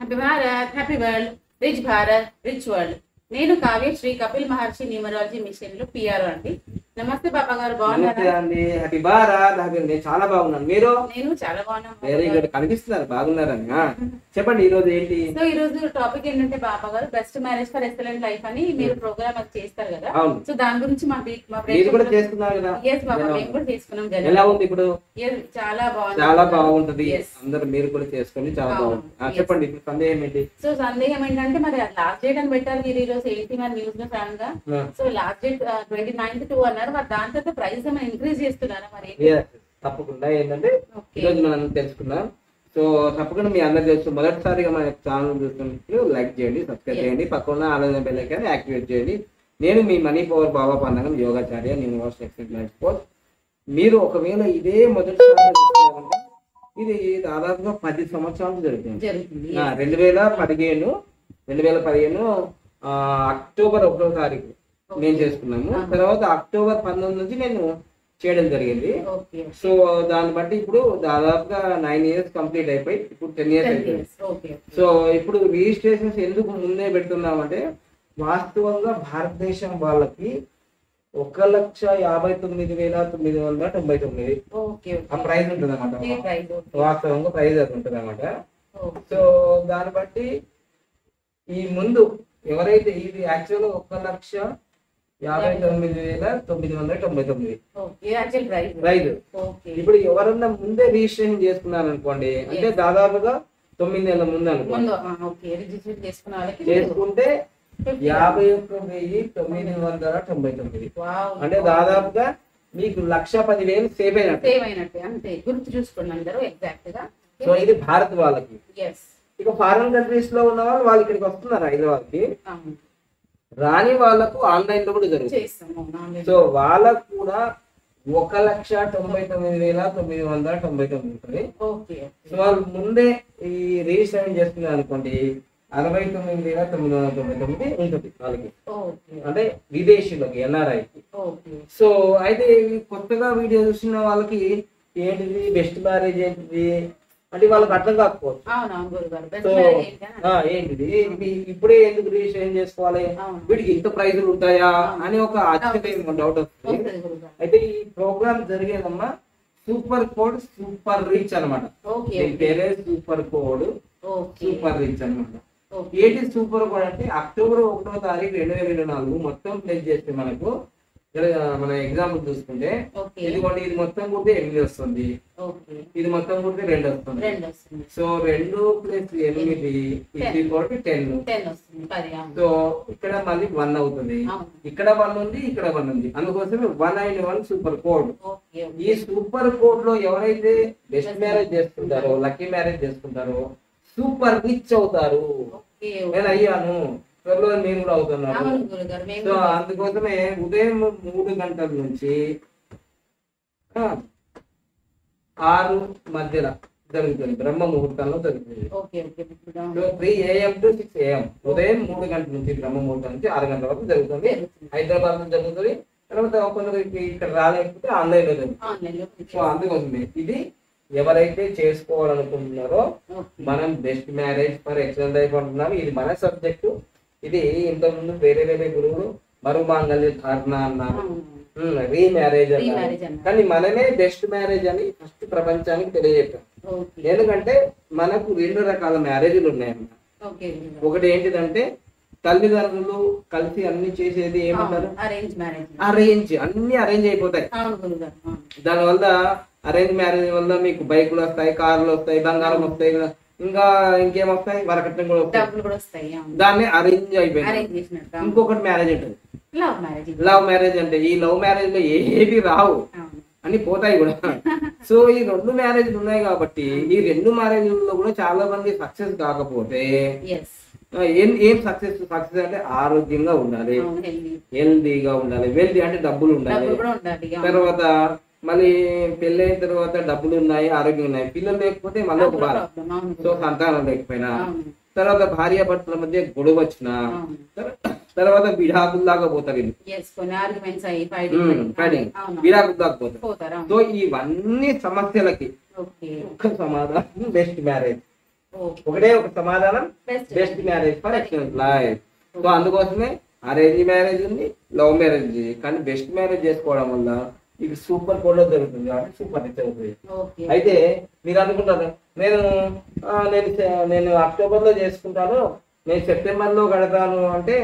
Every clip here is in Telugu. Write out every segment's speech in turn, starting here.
Happy Bharat, happy world, rich Bharat, rich world. నేను కావ్య, శ్రీ కపిల్ మహర్షి న్యూమరాలజీ మిషన్ లో పిఆర్ అండి. నమస్తే బాబా గారు, నమస్తే బాగున్నారా? అండి. హ్యాపీ భారత్. నేను చాలా బాగున్నాను. మీరు? నేను చాలా బాగున్నాను. Very good. కనిపిస్తున్నారు బాగున్నారని. చెప్పండి ఈ రోజు ఏంటి? సో ఈ రోజు టాపిక్ ఏంటంటే బాబా గారు best marriage for excellent life అని మీరు ప్రోగ్రామ్ అది చేస్తారు కదా. అవును. సో దాని గురించి మీరు కూడా చేస్తున్నారు కదా. ఎస్ బాబా, మేము కూడా చేసుకున్నాం. ఎలా ఉంది ఇప్పుడు? చాలా బాగుంది, చాలా బాగుంటది. Yes. అందరు మీరు కూడా చేసుకొని చాలా అవును. బాగుంటుంది. Yes. చెప్పండి ఇప్పుడు సందేహం ఏంటి? సో సందేహం ఏంటంటే మరి లాస్ట్ డేట్ అని పెట్టారు మీరు ఈ రోజు 18 న్యూస్ లో సడన్ గా. సో లాస్ట్ డేట్ 29th 2 అన్నారు. మరి దాని తర్వాత ప్రైస్ ఏమైనా ఇంక్రీజ్ చేస్తున్నారా మరి? Yes. తప్పకుండా ఏంటంటే Okay. ఈ రోజు మనం తెలుసుకుందాం. సో తప్పకుండా మీ అందరు తెలుసు. మొదటిసారిగా మన ఛానల్ చూస్తున్నట్లు లైక్ చేయండి, సబ్స్క్రైబ్ Yes. చేయండి, పక్కన ఆలోచన బెల్ ఐకాన్ యాక్టివేట్ చేయండి. నేను మీ మనీ పవర్ బాబా పండగం యోగాచార్య, నేను ఎక్స్పీరియన్స్ కోచ్. మీరు ఒకవేళ ఇదే మొదటిసారి చూస్తున్నారంటే ఇది దాదాపుగా 10 సంవత్సరాలు జరుగుతుంది. జరుగుతుంది. 2015 అక్టోబర్ 1వ తారీఖు మేము చేసుకున్నాము. తర్వాత అక్టోబర్ 19 నుంచి నేను చేయడం జరిగింది. ఓకే. సో దాన్ని బట్టి ఇప్పుడు దాదాపుగా 9 years కంప్లీట్ అయిపోయి ఇప్పుడు 10 years 10 అయిపోయింది. years. ఓకే. సో ఇప్పుడు రిజిస్ట్రేషన్స్ ఎందుకు ముందే పెడుతున్నామంటే వాస్తవంగా భారతదేశం వాళ్ళకి 1,59,999 ఓకే. ఆ ప్రైజ్ ఉంటుంది అన్నమాట. Okay, price. ఓకే. వాస్తవంగా ప్రైజ్ అది ఉంటుంది అన్నమాట. ఓకే. సో దాన్ని బట్టి ఈ ముందు ఎవరైతే ఇది actual 1,59,999 okay, actual price. Prize. Okay. ఇప్పుడు ఎవరన్నా ముందే రిజిస్ట్రేషన్ చేసుకున్నారు అనుకోండి, అంటే దాదాపుగా 9 నెలల ముందు అనుకోండి ముందు ఓకే రిజిస్టర్ చేసుకున్న వాళ్ళకి చేసుకుంటే 51,999. వావ్. అంటే దాదాపుగా మీకు 1,10,000 సేవ్ అయినట్టు. సేవ్ అయినట్టు అంతే. గుర్తు చూసుకోండి అందరూ ఎగ్జాక్ట్ గా. సో ఇది భారత్ వాళ్ళకి. ఎస్. ఇక ఫారెన్ కంట్రీస్ లో ఉన్న వాళ్ళు ఇక్కడికి వస్తున్నారు హైదరాబాద్ కి. అవును. రాని వాళ్ళకు ఆన్లైన్ లో కూడా జరుగుతుంది. చేస్తాము. సో వాళ్ళకు కూడా 1,99,999 ఉంటుంది. ఓకే. సో వాళ్ళు ముందే ఈ రిజిస్ట్రేషన్ చేసుకున్నారు అనుకోండి 69,999 ఉంటుంది వాళ్ళకి, ఓకే. అంటే విదేశీయులకి, ఎన్ఆర్ఐకి. ఓకే. సో అయితే ఇవి కొత్తగా వీడియో చూసిన వాళ్ళకి ఏంటిది బెస్ట్ మ్యారేజ్ ఏంటిది అంటే వాళ్ళకి అర్థం కాకపోవచ్చు. అవునవును గురుగారు. బెస్ట్ సో మ్యారేజ్ ఏంటా? ఏంటిది ఇది ఇప్పుడే ఎందుకు రిజిస్ట్రేషన్ చేసుకోవాలి, అవును. వీటికి ఇంత ప్రైజులు ఉంటాయా అని ఒక ఆశ్చర్యం డౌట్ వస్తుంది. వస్తుంది గురుగారు. అయితే ఈ ప్రోగ్రామ్ జరిగేదమ్మా సూపర్ కోడ్ సూపర్ రిచ్ అనమాట. ఓకే. దీని పేరే super code okay. Super rich అనమాట. ఓకే. ఏంటి సూపర్ కోడ్ అంటే అక్టోబర్ 1వ తారీఖు 2024 మొత్తం ప్లేస్ చేస్తే మనకు మన ఎగ్జాంపుల్ చూసుకుంటే ఓకే. ఇదిగోండి ఇది మొత్తం కూడితే 8 వస్తుంది, ఓకే. ఇది మొత్తం కూడితే 2 వస్తుంది. 2 వస్తుంది. సో 2 + 8 = 10. 10 వస్తుంది. 10. అవును. సో ఇక్కడ మళ్ళీ 1 అవుతుంది. అవును. ఇక్కడ 1 ఉంది, ఇక్కడ 1 ఉంది. అందుకోసమే 191 సూపర్ కోడ్. ఓకే. ఈ సూపర్ కోడ్ లో ఎవరైతే బెస్ట్ మ్యారేజ్ చేసుకుంటారో, లక్కీ మ్యారేజ్ చేసుకుంటారో సూపర్ రిచ్ అవుతారు. ఓకే. నేను అయ్యాను, త్వరలో నేను కూడా అవుతున్నాను. అవును గురుగారు. మేము సో అందుకోసమే ఉదయం 3 గంటల నుంచి 6 మధ్యలో జరుగుతుంది, బ్రహ్మ ముహూర్తంలో జరుగుతుంది. ఓకే. ఓకే. ఇప్పుడు సో 3 AM to 6 AM ఉదయం 3 గంటల నుంచి బ్రహ్మ ముహూర్తం నుంచి 6 గంటల వరకు జరుగుతుంది. హైదరాబాద్ లో జరుగుతుంది. తర్వాత కొందరికి ఇక్కడ రాలేకపోతే ఆన్లైన్ లో జరుగుతుంది. ఆన్లైన్ లో. సో అందుకోసమే ఇది ఎవరైతే చేసుకోవాలనుకుంటున్నారో ఓకే. మనం best marriage for excellent life అంటున్నాం. ఇది మన సబ్జెక్టు. ఇది ఇంతకుముందు వేరే గురువులు మరుమాంగళ్య ధారణ అన్నారు, రీమ్యారేజ్ అన్నారు. రీమ్యారేజ్ అన్నారు. కానీ మనమే బెస్ట్ మ్యారేజ్ అని ఫస్ట్ ప్రపంచానికి తెలియజెప్పాం. ఓకే. ఎందుకంటే మనకు 2 రకాల మ్యారేజ్లు ఉన్నాయన్నమాట. ఓకే. ఒకటి ఏంటిదంటే తల్లిదండ్రులు కలిసి అన్ని చేసేది ఏమంటారు, అరేంజ్ మ్యారేజ్. అన్ని అరేంజ్ అయిపోతాయి. అవును గురుగారు. దానివల్ల అరేంజ్ మ్యారేజ్ వల్ల మీకు బైకులు వస్తాయి, కార్లు వస్తాయి, బంగారం వస్తాయి, ఇంకా ఇంకేం వస్తాయి, వరకట్నం కూడా వస్తాయి. డబ్బులు కూడా వస్తాయి. అవును. దాన్ని అరేంజ్ అయిపోయింది. అరేంజ్ చేసినట్టు. ఇంకొకటి మ్యారేజ్ ఉంటుంది, లవ్ మ్యారేజ్. Love marriage. అంటే ఈ లవ్ మ్యారేజ్ లో ఏవి రావు, అవును. అన్ని పోతాయి కూడా. సో ఈ 2 మ్యారేజ్లు ఉన్నాయి కాబట్టి ఈ 2 మ్యారేజ్లలో కూడా చాలా మంది సక్సెస్ కాకపోతే ఎస్. ఏం సక్సెస్ అంటే ఆరోగ్యంగా ఉండాలి, అవును. హెల్దీ. హెల్దీగా ఉండాలి, వెల్దీ అంటే డబ్బులు ఉండాలి. డబ్బులు కూడా ఉండాలి. అవును. తర్వాత మళ్ళీ పెళ్ళైన తర్వాత డబ్బులు ఉన్నాయి, ఆరోగ్యం ఉన్నాయి, పిల్లలు లేకపోతే మళ్ళీ ఒక బాధ. ప్రాబ్లం. అవును సో సంతానం లేకపోయినా, అవును. తర్వాత భార్యాభర్తల మధ్య గొడవ వచ్చినా, అవును. తర్వాత విడాకులు దాకా పోతారు వీళ్ళు. ఎస్. కొన్ని ఆర్గ్యుమెంట్స్ అయ్యి ఫైటింగ్ అవును. విడాకులు దాకా పోతారు. పోతారు. సో ఇవన్నీ సమస్యలకి ఓకే. ఒక్క సమాధానం బెస్ట్ మ్యారేజ్. ఒకటే ఒక సమాధానం, best marriage for excellent life. So అందుకోసమే అరేంజ్ మ్యారేజ్ ఉంది, లవ్ మ్యారేజ్ ఉంది. కానీ బెస్ట్ మ్యారేజ్ చేసుకోవడం వల్ల ఇది సూపర్ కోడ్లో జరుగుతుంది కాబట్టి సూపర్ హిట్ అవుతుంది. అయితే మీరు అనుకుంటారు నేను నేను అక్టోబర్ లో చేసుకుంటాను, నేను సెప్టెంబర్ లో కడతాను అంటే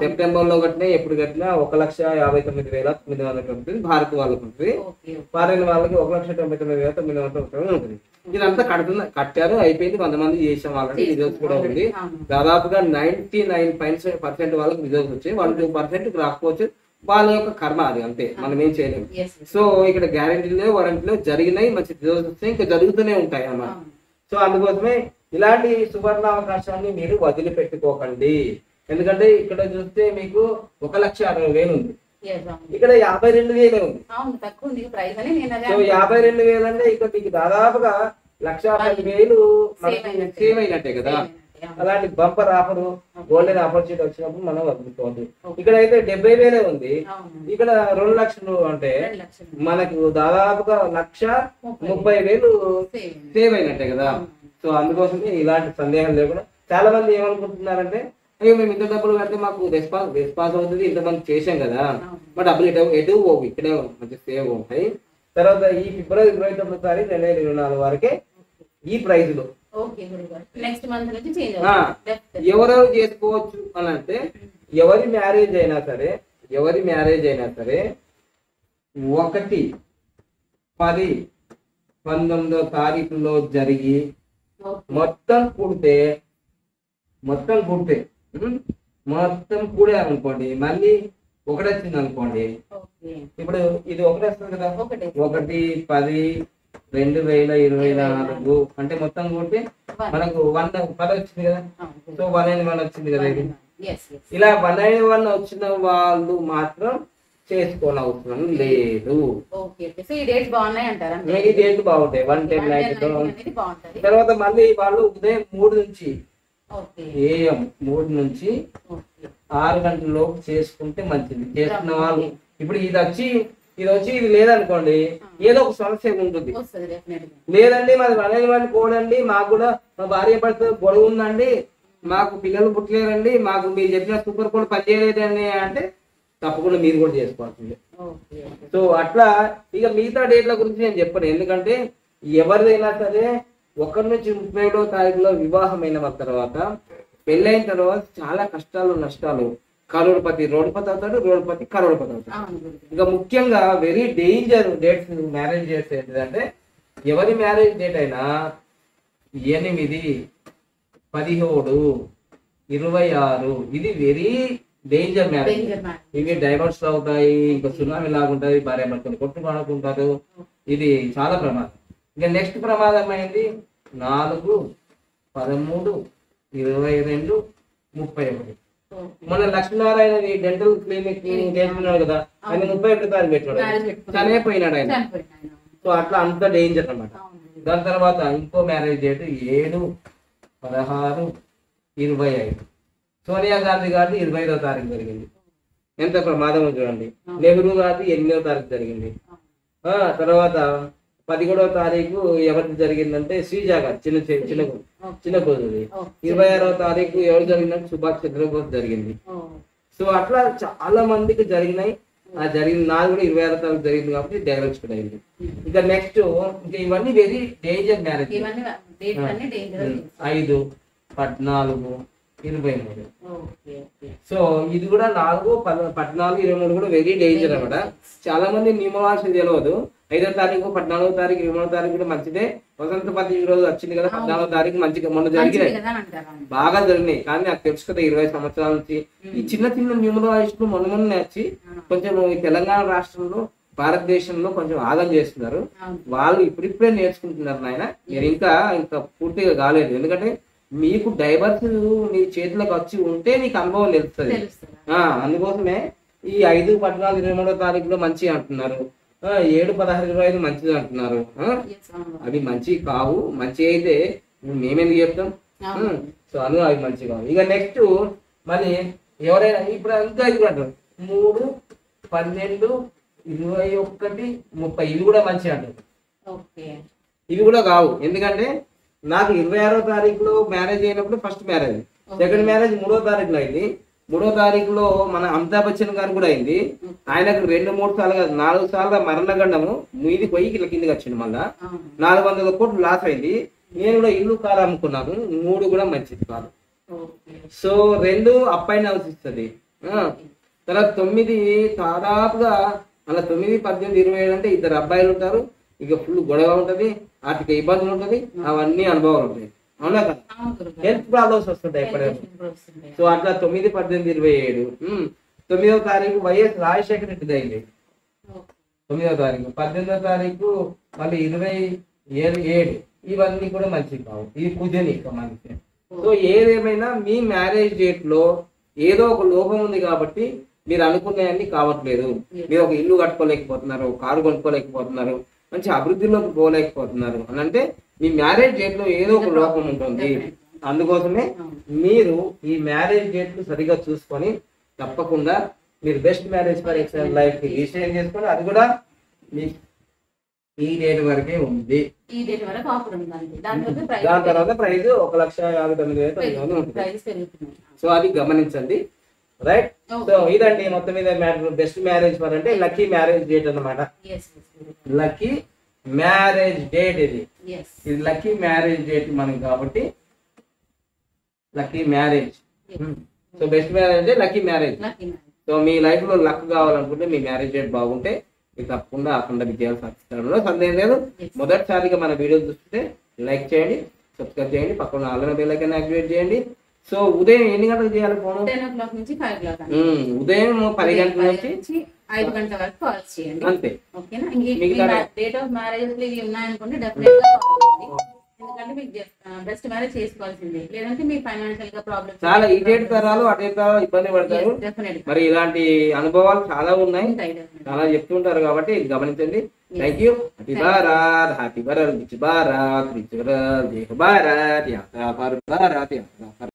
సెప్టెంబర్ లో కట్టినా ఎప్పుడు కట్టినా 1,59,900 ఉంటుంది భారత్ వాళ్ళకు ఉంటుంది, ఫారెన్ వాళ్ళకి 1,99,900 ఉంటుంది. ఇదంతా కట్టారు అయిపోయింది. 100 మంది చేసాం వాళ్ళకి రిజల్ట్స్ కూడా ఉంది. దాదాపుగా 99% వాళ్ళకి రిజల్ట్స్ వచ్చాయి. 1-2% రాకపోవచ్చు, వాళ్ళ యొక్క కర్మ అది, అంతే, మనం ఏం చేయలేము. సో ఇక్కడ గ్యారెంటీలో వారంటీలో జరిగినాయి, మంచి రిజల్ట్స్ వస్తాయి, ఇంకా జరుగుతూనే ఉంటాయి అన్నమాట. సో అందుకోసమే ఇలాంటి సువర్ణ అవకాశాన్ని మీరు వదిలిపెట్టుకోకండి. ఎందుకంటే ఇక్కడ చూస్తే మీకు 1,60,000 ఉంది, ఇక్కడ 52,000 ఉంది. సో 52,000 అంటే ఇక్కడ మీకు దాదాపుగా 1,10,000 సేవ్ అయినట్టే కదా. అలాంటి బంపర్ ఆఫర్, గోల్డెన్ ఆపర్చునిటీ వచ్చినప్పుడు మనం వదులుకోండి. ఇక్కడ అయితే 70,000 ఉంది, ఇక్కడ 2 లక్షలు అంటే మనకు దాదాపుగా 1,30,000 సేవ్ అయినట్టే కదా. సో అందుకోసమే ఇలాంటి సందేహం లేకుండా చాలా మంది ఏమనుకుంటున్నారంటే అయ్యో మేము ఇంత డబ్బులు కడితే మాకు రెస్పాన్స్ అవుతుంది, ఇంతమంది చేసాం కదా, మా డబ్బులు ఎటు పోవు, ఇక్కడే మంచి సేవ్ ఉంటాయి. తర్వాత ఈ ఫిబ్రవరి 29వ తారీఖు 2024 వరకే ఈ ప్రైజ్లో ఎవరెవరు చేసుకోవచ్చు అని అంటే ఎవరి మ్యారేజ్ అయినా సరే 1-10-19వ తారీఖులో జరిగి మొత్తం కూడే అనుకోండి, మళ్ళీ ఒకటి వచ్చింది అనుకోండి. ఇప్పుడు ఇది ఒకటి వస్తుంది కదా, 1-10-2024 అంటే మొత్తం కూడితే మనకు 110 వచ్చింది కదా. సో 191 వచ్చింది కదా. ఇది ఇలా 191 వచ్చిన వాళ్ళు మాత్రం చేసుకోని అవసరం లేదు. ఈ డేట్ బాగుంటాయి 1-10-19. తర్వాత మళ్ళీ వాళ్ళు ఉదయం 3 నుంచి AM 3 నుంచి 6 గంటల లోపు చేసుకుంటే మంచిది. చేసుకున్న వాళ్ళు ఇప్పుడు ఇది వచ్చి ఇది లేదనుకోండి, ఏదో ఒక సమస్య ఉంటుంది. లేదండి మాది 191 కోడండి, మాకు కూడా మా భార్య భర్త గొడవ ఉందండి, మాకు పిల్లలు పుట్టలేరండి, మాకు మీరు చెప్పిన సూపర్ కోడ్ పనిచేయలేదండి అంటే తప్పకుండా మీరు కూడా చేసుకోవాల్సిందే. సో అట్లా ఇక మిగతా డేట్ల గురించి నేను చెప్పను, ఎందుకంటే ఎవరిదైనా సరే 1-31వ తారీఖులో వివాహమైన తర్వాత పెళ్ళైన తర్వాత చాలా కష్టాలు నష్టాలు, కరోడ్పతి రోడ్పతి అవుతాడు, రోడ్పతి కరోడ్పతి అవుతాడు. ఇక ముఖ్యంగా very danger dates marriage dates ఏంటంటే ఎవరి మ్యారేజ్ డేట్ అయినా 8, 17, 26 ఇది వెరీ డేంజర్ మ్యారేజ్. ఇవి డైవర్స్ అవుతాయి, ఇంకా సునామీ లాగుంటాయి, భార్య భర్తలు కొట్టుకుంటారు, ఇది చాలా ప్రమాదం. ఇంకా నెక్స్ట్ ప్రమాదం అయింది 4, 13, 22, 31. మన లక్ష్మీనారాయణ డెంటల్ క్లినిక్ చేస్తున్నాడు కదా, ఆయన 31వ తారీఖు పెట్టాడు, చనిపోయినాడు ఆయన. సో అట్లా అంత డేంజర్ అన్నమాట. దాని తర్వాత ఇంకో మ్యారేజ్ డేట్ 7, 16, 25. సోనియా గాంధీ గారిది 25వ తారీఖు జరిగింది, ఎంత ప్రమాదం చూడండి. నెహ్రూ గారిది 8వ తారీఖు జరిగింది. తర్వాత 11వ తారీఖు ఎవరిది జరిగిందంటే శ్రీజా గారు చిన్న కూతురుది. 26వ తారీఖు ఎవరు జరిగిందంటే సుభాష్ చంద్రబోస్ జరిగింది. సో అట్లా చాలా మందికి జరిగినాయి. జరిగింది నాది కూడా 26వ తారీఖు జరిగింది కాబట్టి డైవర్స్ కూడా అయింది. ఇంకా నెక్స్ట్ ఇంకా ఇవన్నీ వెరీ డేంజర్ మ్యారేజ్. 5, 14, 23. సో ఇది కూడా 4, 14, 23 కూడా వెరీ డేంజర్ అన్నమాట. చాలా మంది న్యూమరాలజీ తెలియదు. 5వ తారీఖు, 14వ తారీఖు, 23వ తారీఖు కూడా మంచిదే. వసంత పంచమి ఈ రోజు వచ్చింది కదా, 14వ తారీఖు మంచిగా మొన్న జరిగినాయి, బాగా జరిగినాయి. కానీ నాకు తెలుసు కదా 20 సంవత్సరాల నుంచి ఈ చిన్న న్యూమరాలజిస్టులు మొన్న వచ్చి కొంచెం ఈ తెలంగాణ రాష్ట్రంలో భారతదేశంలో కొంచెం ఆగం చేస్తున్నారు. వాళ్ళు ఇప్పుడిప్పుడే నేర్చుకుంటున్నారు నాయన, మీరు ఇంకా పూర్తిగా కాలేదు. ఎందుకంటే మీకు డైవర్స్ నీ చేతిలోకి వచ్చి ఉంటే నీకు అనుభవం తెలుస్తుంది. అందుకోసమే ఈ 5, 14, 23వ తారీఖులో మంచిగా అంటున్నారు, 7, 16, 25 మంచిది అంటున్నారు. అవి మంచి కావు. మంచి అయితే మేమెందుకు చెప్తాం? సో అవి మంచి కావు. ఇక నెక్స్ట్ మళ్ళీ ఎవరైనా ఇప్పుడు ఇంకా ఇది అంటారు 3, 12, 21, 30 ఇవి కూడా మంచి అంటారు. ఇవి కూడా కావు. ఎందుకంటే నాకు 26వ తారీఖులో మ్యారేజ్ అయినప్పుడు ఫస్ట్ మ్యారేజ్, సెకండ్ మ్యారేజ్ 3వ తారీఖులో అయింది. 3వ తారీఖులో మన అమితాబ్ బచ్చన్ గారు కూడా అయింది. ఆయనకు 2-3 సార్లు కాదు 4 సార్లు మరణగండము మీది పోయి ఇట్లా కిందకి వచ్చింది. మళ్ళా 400 కోట్లు లాస్ అయింది. నేను కూడా ఇల్లు కారు అమ్ముకున్నాను. 3 కూడా మంచిది కాదు. సో 2 అప్ అండ్ డౌన్స్ ఇస్తుంది. తర్వాత 9 దాదాపుగా అలా 9, 18, 27 అంటే 2 అబ్బాయిలు ఉంటారు. ఇక ఫుల్ గొడవ ఉంటది, ఆర్థిక ఇబ్బందులు ఉంటది, అవన్నీ అనుభవాలు ఉంటాయి. అవునా కదా, హెల్త్ ప్రాబ్లమ్స్ వస్తుంటాయి ఎప్పుడైనా. సో అట్లా 9, 18, 27 9వ తారీఖు వైఎస్ రాజశేఖర రెడ్డి అయింది 9వ తారీఖు. 18వ తారీఖు మళ్ళీ 27 ఇవన్నీ కూడా మంచివి కావు. ఇది కుజని మంచి. సో ఏదేమైనా మీ మ్యారేజ్ డేట్ లో ఏదో ఒక లోపం ఉంది కాబట్టి మీరు అనుకున్నాయన్నీ కావట్లేదు. మీరు ఒక ఇల్లు కట్టుకోలేకపోతున్నారు, కారు కొనుక్కోలేకపోతున్నారు, మంచి అభివృద్ధిలోకి పోలేకపోతున్నారు అని అంటే మీ మ్యారేజ్ డేట్ లో ఏదో ఒక లోపం ఉంటుంది. అందుకోసమే మీరు ఈ మ్యారేజ్ డేట్లు సరిగా చూసుకొని తప్పకుండా మీరు best marriage for excellent life కి రిజిస్టర్ చేసుకొని, అది కూడా మీ ఈ డేట్ వరకే ఉంది. దాని తర్వాత ప్రైజ్ 1,59,900 ఉంటుంది. సో అది గమనించండి. రైట్. సో ఇదండి మొత్తం మీద బెస్ట్ మ్యారేజ్ ఫర్ అంటే లక్కీ మ్యారేజ్ డేట్ అన్నమాట. లక్కీ మ్యారేజ్ డేట్ ఇది లక్కీ మ్యారేజ్ డేట్ మనకి కాబట్టి lucky marriage. So best marriage అంటే లక్కీ మ్యారేజ్. సో మీ లైఫ్ లో లక్ కావాలనుకుంటే మీ మ్యారేజ్ డేట్ బాగుంటే మీకు తప్పకుండా అఖండ విజయాలు సాధించడంలో సందేహం లేదు. మొదటిసారిగా మన వీడియో చూస్తే లైక్ చేయండి, సబ్స్క్రైబ్ చేయండి, పక్కన ఆల్ బెల్ ఐకాన్ యాక్టివేట్ చేయండి. సో ఉదయం ఎన్ని గంటలకు చేయాలి ఫోన్? 10 o'clock నుంచి 5 o'clock. ఉదయం 10 గంటల నుంచి 5 గంటల వరకు కాల్స్ చేయండి. అంతే. ఓకేనా? డేట్ ఆఫ్ మ్యారేజ్ ఇవి ఉన్నాయనుకోండి, డెఫినెట్ గా కాల్ చేయండి. ఎందుకంటే మీకు బెస్ట్ మ్యారేజ్ చేసుకోవాల్సిందే, లేదంటే మీ ఫైనాన్షియల్ గా ప్రాబ్లమ్ చాలా ఈ డేట్ తరాలు అటే తరాలు ఇబ్బంది పడతారు. మరి ఇలాంటి అనుభవాలు చాలా ఉన్నాయి, చాలా చెప్తుంటారు కాబట్టి గమనించండి. Thank you. Happy Bharat, happy Bharat, rich Bharat, rich Bharat, జై భారత్, యాత్రా ఫర్ భారత్, యాత్రా ఫర్